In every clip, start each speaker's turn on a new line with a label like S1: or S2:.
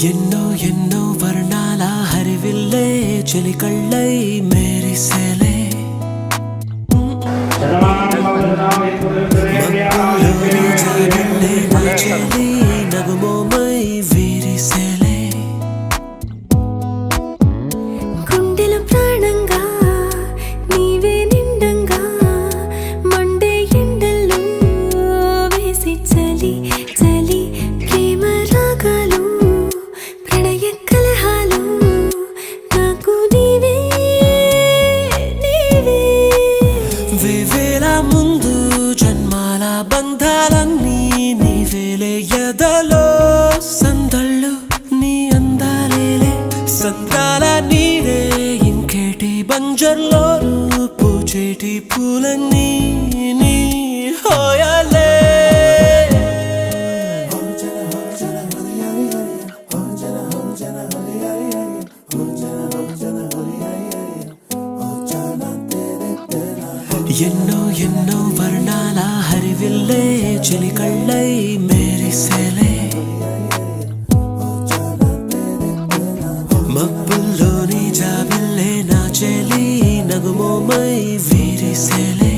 S1: ఎన్నో ఎన్నో వర్ణాల హరివిల్లే చెలికళ్ళై మెరిసేలే నగుమోమై వీరిసేలే
S2: గుండెల ప్రాణంగా నీవే నిండంగా మండే ఎండల్లో వేసి చలి చలి ప్రేమ రాగాలు ప్రణయ కలహాలు నాకు నీవే నీవే
S1: వేవేల ముందు జన్మాల బంధాలన్నీ నీవేలే ఎదలో సందళ్ళు నీ అందాలేలే సంద్రాల నీరే ఇంకేటి బంజర్లో పూచేటి పూలన్నీ నీ హోయాలే ఎన్నో ఎన్నో వర్ణాల హరివిల్లే చెలికళ్ళై మెరిసేలే మబ్బుల్లోని జాబిల్లే నా చెలి నగుమోమై వీరిసేలే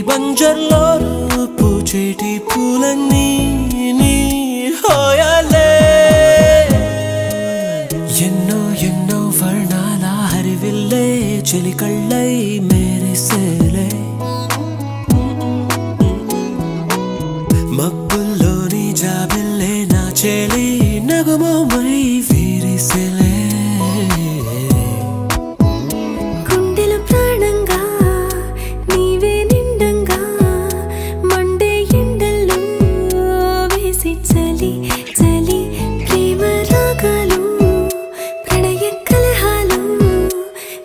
S1: బంజర్లో పూచేటి పూలన్నీ నీ హోయాలే ఎన్నో ఎన్నో వర్ణాల హరివిల్లే చెలికళ్ళై మెరిసేలే మబ్బుల్లోని జాబిల్లే నా చెలి నగుమోమై వీరిసేలే
S2: గుండెల ప్రాణంగా నీవే నిండంగా మండే ఎండల్లో వేసి చలి చలి ప్రేమ రాగాలు ప్రణయ కలహాలు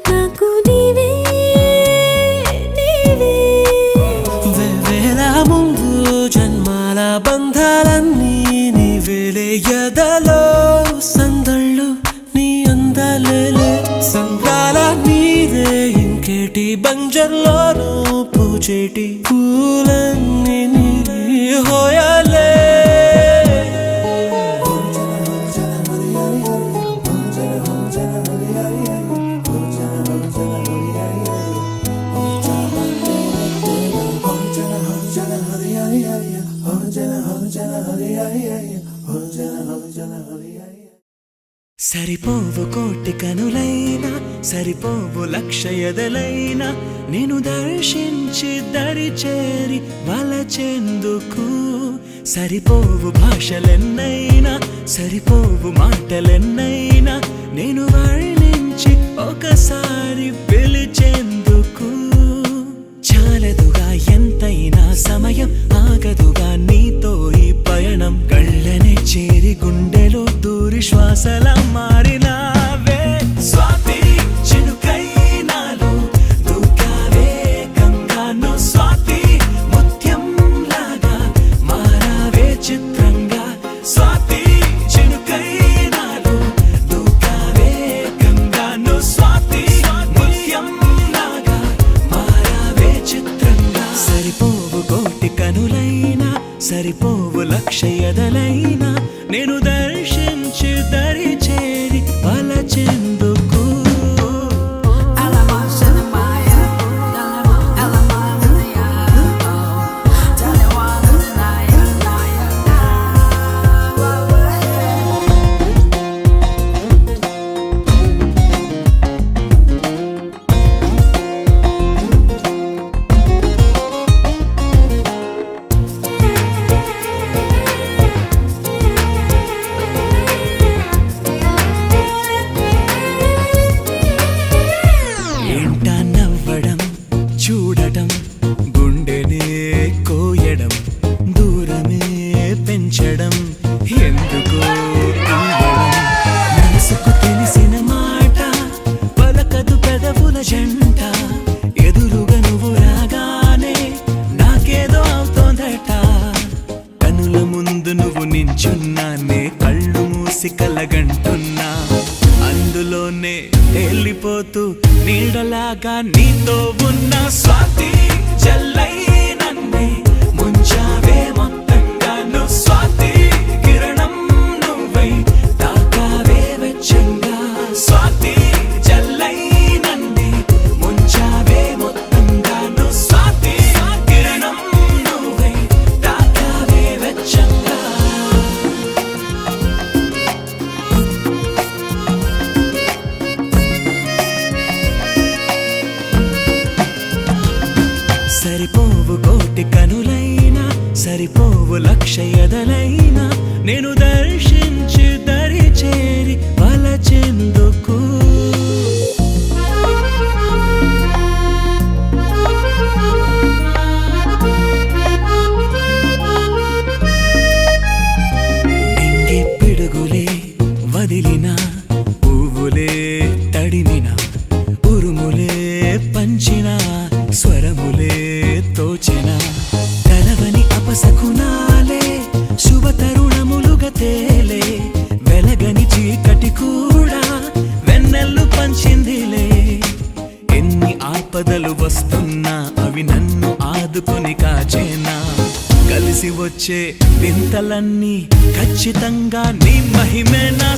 S2: నాకు నీవే నీవే
S1: వేవేల ముందు జన్మాల బంధాలన్నీ నీవేలే ఎదలో సందళ్ళు నీ అందాలేలే సంద్రాల నీరే ఇంకేటి బంజర్లోనూ పూచేటి పూలన్నీ నీ హోయాలే సరిపోవు కోటి కనులైనా సరిపోవు లక్ష ఎదలైనా నేను దర్శించి దరి చేరి వలచెందుకు సరిపోవు భాషలెన్నైనా సరిపోవు మాటలెన్నైనా నేను వర్ణించి ఒకసారి పిలిచేందుకు చాలదుగా ఎంతైనా సమయం ఆగదుగా నీతో ఈ పయనం కళ్ళనే చేరి గుండెలో దూరి శ్వాసల మారినావే స్వాతి చినుకై నాలో దూకావే గంగాను స్వాతి ముత్యం లాగా మారావే ఎదలైనా నేను దర్శించి దరి చేరి వలచెందుకు ఏంటా నవ్వడం చూడటం గుండెనే కోయడం దూరమే పెంచడం ఎందుకో ఇవ్వడం మనసుకు తెలిసిన మాట పలకదు పెదవుల జంట ఎదురుగా నువ్వు రాగానే నాకేదో అవుతోందట కనుల ముందు నువ్వు నించున్నానే కళ్ళు మూసి కలగంటున్నా అందులోనే వెళ్ళిపోతూ నీడలాగా నీతో ఉన్న స్వాతి జల్లై నన్నే ముంచావే మొత్తంగా నువ్వు స్వాతి కిరణం నువ్వై తాకావే వెచ్చంగా స్వాతి జల్లై నన్నే ముంచావే మొత్తంగా నువ్వు స్వాతి కిరణం నువ్వై తాకావే వెచ్చంగా సరిపోవు కోటి కనులైనా సరిపోవు లక్ష ఎదలైనా నేను దర్శించి దరి చేరి వలచెందుకు నింగి పిడుగులే వదిలిన పువ్వులే తడిమిన ఉరుములే పంచిన స్వరములే తోచిన కలవని అపశకునాలే శుభ తరుణములుగా తేలే వెలగని చీకటి కూడా వెన్నెల్లు పంచిందిలే ఎన్ని ఆపదలు వస్తున్నా అవి నన్ను ఆదుకొని కాచేనా కలిసి వచ్చే వింతలన్నీ ఖచ్చితంగా నీ మహిమేనా